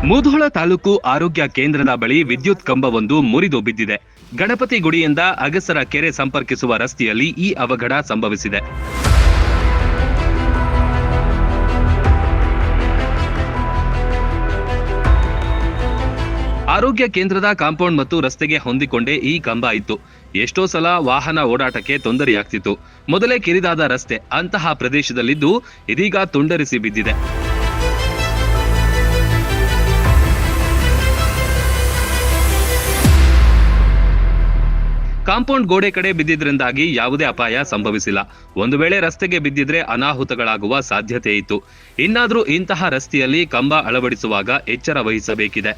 ಮುಧೋಳ ತಾಲೂಕು ಆರೋಗ್ಯ ಕೇಂದ್ರದ ಬಳಿ ವಿದ್ಯುತ್ ಕಂಬವೊಂದು ಮುರಿದು ಬಿದ್ದಿದೆ. ಗಣಪತಿ ಗುಡಿಯಿಂದ ಅಗಸರ ಕೆರೆ ಸಂಪರ್ಕಿಸುವ ರಸ್ತೆಯಲ್ಲಿ ಈ ಅವಘಡ ಸಂಭವಿಸಿದೆ. ಆರೋಗ್ಯ ಕೇಂದ್ರದ ಕಾಂಪೌಂಡ್ ಮತ್ತು ರಸ್ತೆಗೆ ಹೊಂದಿಕೊಂಡೇ ಈ ಕಂಬ ಇತ್ತು. ಎಷ್ಟೋ ಸಲ ವಾಹನ ಓಡಾಟಕ್ಕೆ ತೊಂದರೆಯಾಗ್ತಿತ್ತು. ಮೊದಲೇ ಕಿರಿದಾದ ರಸ್ತೆ ಅಂತಹ ಪ್ರದೇಶದಲ್ಲಿದ್ದು ಇದೀಗ ತುಂಡರಿಸಿ ಬಿದ್ದಿದೆ. ಕಾಂಪೌಂಡ್ ಗೋಡೆ ಕಡೆ ಬಿದ್ದಿದ್ರಿಂದಾಗಿ ಯಾವುದೇ ಅಪಾಯ ಸಂಭವಿಸಿಲ್ಲ. ಒಂದು ವೇಳೆ ರಸ್ತೆಗೆ ಬಿದ್ದಿದ್ರೆ ಅನಾಹುತಗಳಾಗುವ ಸಾಧ್ಯತೆ ಇತ್ತು. ಇನ್ನಾದ್ರೂ ಇಂತಹ ರಸ್ತೆಯಲ್ಲಿ ಕಂಬ ಅಳವಡಿಸುವಾಗ ಎಚ್ಚರ ವಹಿಸಬೇಕಿದೆ.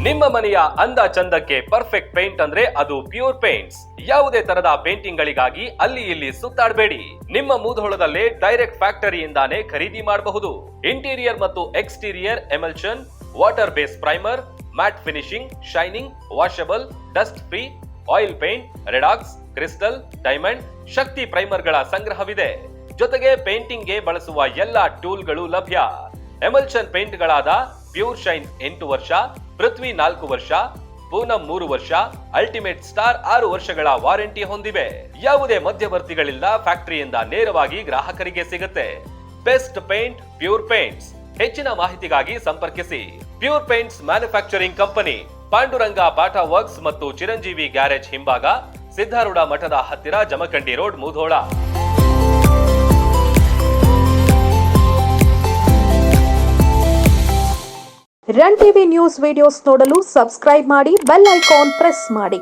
ನಿಮ್ಮ ಮನೆಯ ಅಂದ ಚಂದಕ್ಕೆ ಪರ್ಫೆಕ್ಟ್ ಪೇಂಟ್ ಅಂದ್ರೆ ಅದು ಪ್ಯೂರ್ ಪೇಂಟ್ಸ್. ಯಾವುದೇ ತರದ ಪೇಂಟಿಂಗ್ ಗಳಿಗಾಗಿ ಅಲ್ಲಿ ಇಲ್ಲಿ ಸುತ್ತಾಡಬೇಡಿ. ನಿಮ್ಮ ಮುಧೋಳದಲ್ಲೇ ಡೈರೆಕ್ಟ್ ಫ್ಯಾಕ್ಟರಿಯಿಂದಾನೇ ಖರೀದಿ ಮಾಡಬಹುದು. ಇಂಟೀರಿಯರ್ ಮತ್ತು exterior emulsion, water base primer, matt finishing, shining, washable, dust free, oil paint, Redox, crystal, diamond, Shakti primer ಗಳ ಸಂಗ್ರಹವಿದೆ. ಜೊತೆಗೆ ಪೇಂಟಿಂಗ್ ಗೆ ಬಳಸುವ ಎಲ್ಲಾ ಟೂಲ್ ಗಳು ಲಭ್ಯ. ಎಮಲ್ಷನ್ ಪೇಂಟ್ ಗಳಾದ ಪ್ಯೂರ್ ಶೈನ್ 8 ವರ್ಷ, ಪೃಥ್ವಿ 4 ವರ್ಷ, ಪೂನಂ 3 ವರ್ಷ, ಅಲ್ಟಿಮೇಟ್ ಸ್ಟಾರ್ 6 ವರ್ಷಗಳ ವಾರಂಟಿ ಹೊಂದಿವೆ. ಯಾವುದೇ ಮಧ್ಯವರ್ತಿಗಳಿಲ್ಲ, ಫ್ಯಾಕ್ಟರಿಯಿಂದ ನೇರವಾಗಿ ಗ್ರಾಹಕರಿಗೆ ಸಿಗುತ್ತೆ. Best paint, pure paints. ಹೆಚ್ಚಿನ ಮಾಹಿತಿಗಾಗಿ ಸಂಪರ್ಕಿಸಿ. Pure paints manufacturing company, Panduranga Bata works ಮತ್ತು ಚಿರಂಜೀವಿ ಗ್ಯಾರೇಜ್ ಹಿಂಭಾಗ, ಸಿದ್ಧಾರೂಢ ಮಠದ ಹತ್ತಿರ, Jamkhandi road, Mudhol. Run TV news videos ನೋಡಲು ಸಬ್ಸ್ಕ್ರೈಬ್ ಮಾಡಿ, ಬೆಲ್ ಐಕಾನ್ ಪ್ರೆಸ್ ಮಾಡಿ.